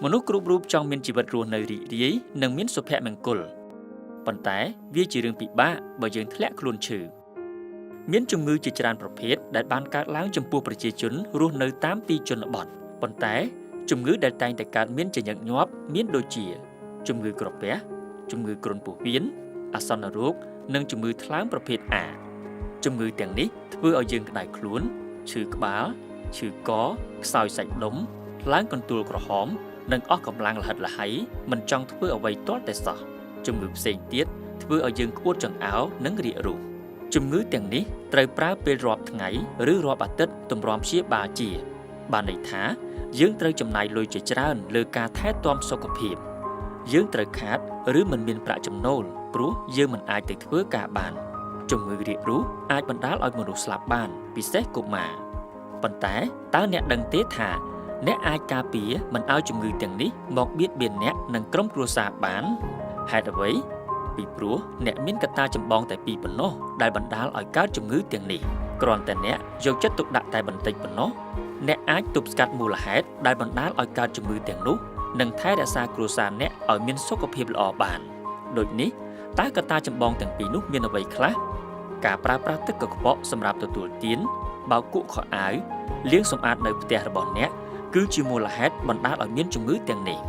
មនុស្សគ្រប់រូបចង់មានជីវិតរស់នៅរីករាយនិងមានសុភមង្គលប៉ុន្តែវាជារឿងពិបាកបើយើងធ្លាក់ខ្លួនឈឺមានជំងឺជាច្រើនប្រភេទដែលបានកើតឡើងចំពោះប្រជាជនរស់នៅតាមទីជនបទប៉ុន្តែជំងឺដែលតែងតែកើតមានជាញឹកញាប់មានដូចជាជំងឺក្រពះជំងឺគ្រុនពោះវៀនអាសន្នរោគនិងជំងឺថ្លើមប្រភេទ A ជំងឺទាំងនេះធ្វើឲ្យយើងក្តៅខ្លួនឈឺក្បាលឈឺកខ្សោយសាច់ដុំឡើងកន្ទួលក្រហមនិងអស់កម្លាំងល្ហិតល្ហៃមិនចង់ធ្វើអ្វីទាល់តែសោះជំងឺផ្សេងទៀតធ្វើឲ្យយើងក្អួតចង្អោរនិងរាគរូសជំងឺទាំងនេះត្រូវប្រើពេលរាប់ថ្ងៃឬរាប់អាទិត្យទម្រាំព្យាបាលជាបានន័យថាយើងត្រូវចំណាយលុយជាច្រើនលើការថែទាំសុខភាពយើងត្រូវខាតឬមិនមានប្រាក់ចំណូលព្រោះយើងមិនអាចទៅធ្វើការបានជំងឺរាគរូសអាចបណ្ដាលឲ្យមនុស្សស្លាប់បានពិសេសកុមារប៉ុន្តែតើអ្នកដឹងទេថាអ្នកអាចការពារមិនឲ្យជំងឺទាំងនេះមកបៀតបៀនអ្នកនិងក្រុមគ្រួសារបានហេតុអ្វីពីព្រោះអ្នកមានកត្តាចម្បងតែពីរប៉ុណ្ណោះដែលបណ្ដាលឲ្យកើតជំងឺទាំងនេះគ្រាន់តែអ្នកយកចិត្តទុកដាក់តែបន្តិចប៉ុណ្ណោះអ្នកអាចទប់ស្កាត់មូលហេតុដែលបណ្ដាលឲ្យកើតជំងឺទាំងនោះនិងថែរក្សាគ្រួសារអ្នកឲ្យមានសុខភាពល្អបានដូចនេះតើកត្តាចម្បងទាំងពីរនោះមានអ្វីខ្លះការប្រើប្រាស់ទឹកកខ្វក់សម្រាប់ទទួលទានបោកគក់ខោអាវលាងសម្អាតនៅផ្ទះរបស់អ្នកគឺជាមូលហេតុបណ្ដាលឲ្យមានជំងឺទាំងនេះ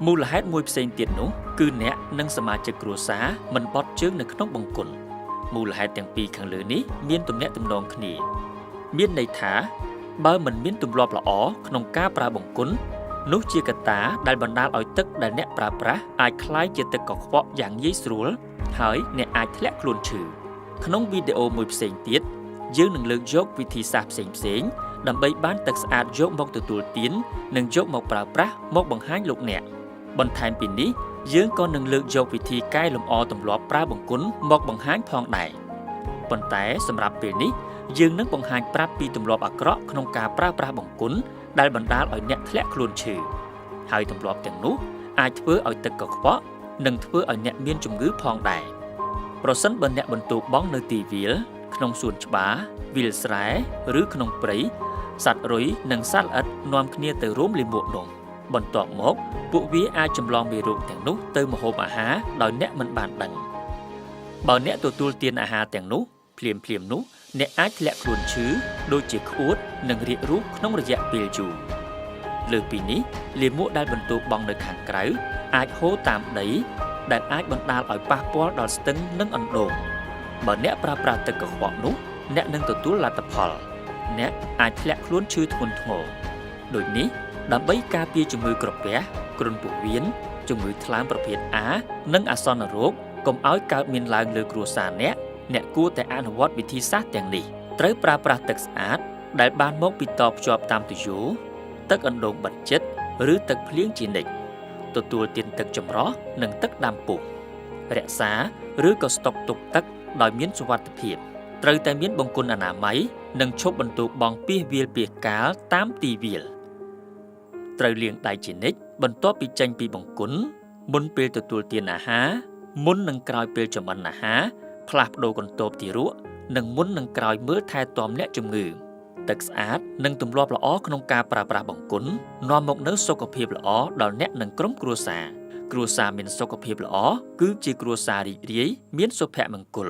មូលហេតុមួយផ្សេងទៀតនោះគឺអ្នកនិងសមាជិកគ្រួសារមិនបត់ជើងនៅក្នុងបង្គន់មូលហេតុទាំងពីរខាងលើនេះមានទំនាក់ទំនងគ្នាមានន័យថាបើមិនមានទម្លាប់ល្អក្នុងការប្រើបង្គន់នោះជាកត្តាដែលបណ្ដាលឲ្យទឹកដែលអ្នកប្រើប្រាស់អាចក្លាយជាទឹកកខ្វក់យ៉ាងងាយស្រួលហើយអ្នកអាចធ្លាក់ខ្លួនឈឺក្នុងវីដេអូមួយផ្សេងទៀតយើងនឹងលើកយកវិធីសាស្ត្រផ្សេងៗដើម្បីបានទឹកស្អាតយកមកទទួលទាននិងយកមកប្រើប្រាស់មកបង្ហាញលោកអ្នកបន្ថែមពីនេះយើងក៏នឹងលើកយកវិធីកែលម្អទម្លាប់ប្រើបង្គន់មកបង្ហាញផងដែរប៉ុន្តែសម្រាប់ពេលនេះយើងនឹងបង្ហាញប្រាប់ពីទម្លាប់អាក្រក់ក្នុងការប្រើប្រាស់បង្គន់ដែលបណ្ដាលឲ្យអ្នកធ្លាក់ខ្លួនឈឺហើយទម្លាប់ទាំងនោះអាចធ្វើឲ្យទឹកកខ្វក់និងធ្វើឲ្យអ្នកមានជំងឺផងដែរប្រសិនបើអ្នកបន្ទោបង់នៅទីវាលក្នុងសួនច្បារវាលស្រែឬក្នុងព្រៃសត្វរុយនិងសត្វល្អិតនាំគ្នាទៅរួមលាមកនោះបន្ទាប់មកពួកវាអាចចម្លងមេរោគទាំងនោះទៅម្ហូបអាហារដោយអ្នកមិនបានដឹងបើអ្នកទទួលទានអាហារទាំងនោះភ្លាមនោះអ្នកអាចធ្លាក់ខ្លួនឈឺដូចជាក្អួតនិងរាគរូសក្នុងរយៈពេលយូរលើសពីនេះលាមកដែលបន្ទោបង់នៅខាងក្រៅអាចហូរតាមដីដែលអាចបណ្ដាលឲ្យប៉ះពាល់ដល់ស្ទឹងនិងអណ្ដូងបើអ្នកប្រើប្រាស់ទឹកកខ្វក់នោះអ្នកនឹងទទួលលទ្ធផលអ្នកអាចធ្លាក់ខ្លួនឈឺធ្ងន់ធ្ងរដូចនេះដើម្បីការពារជំងឺក្រពះគ្រុនពោះវៀនជំងឺថ្លើមប្រភេទ A និងអាសន្នរោគកុំឲ្យកើតមានឡើងលើគ្រួសារអ្នកគួរតែអនុវត្តវិធីសាស្ត្រទាំងនេះត្រូវប្រើប្រាស់ទឹកស្អាតដែលបានមកពីតភ្ជាប់តាមទុយោទឹកអណ្ដូងបិទជិតឬទឹកភ្លៀងជានិច្ចទទួលទានទឹកចម្រោះនិងទឹកដាំពុះរក្សាឬក៏ស្តុកទុកទឹកដោយមានសុវត្ថិភាពត្រូវតែមានបង្គន់អនាម័យនិងឈប់បន្ទោបង់ពាសវាលពាសកាលតាមទីវាលត្រូវលាងដៃជានិច្ចបន្ទាប់ពីចេញពីបង្គន់មុនពេលទទួលទានអាហារមុននិងក្រោយពេលចម្អិនអាហារផ្លាស់ប្ដូរកន្ទប់ទារកនិងមុននិងក្រោយមើលថែទាំអ្នកជំងឺទឹកស្អាតនិងទម្លាប់ល្អក្នុងការប្រើប្រាស់បង្គន់នាំមកនូវសុខភាពល្អដល់អ្នកនិងក្រុមគ្រួសារមានសុខភាពល្អគឺជាគ្រួសាររីករាយមានសុភមង្គល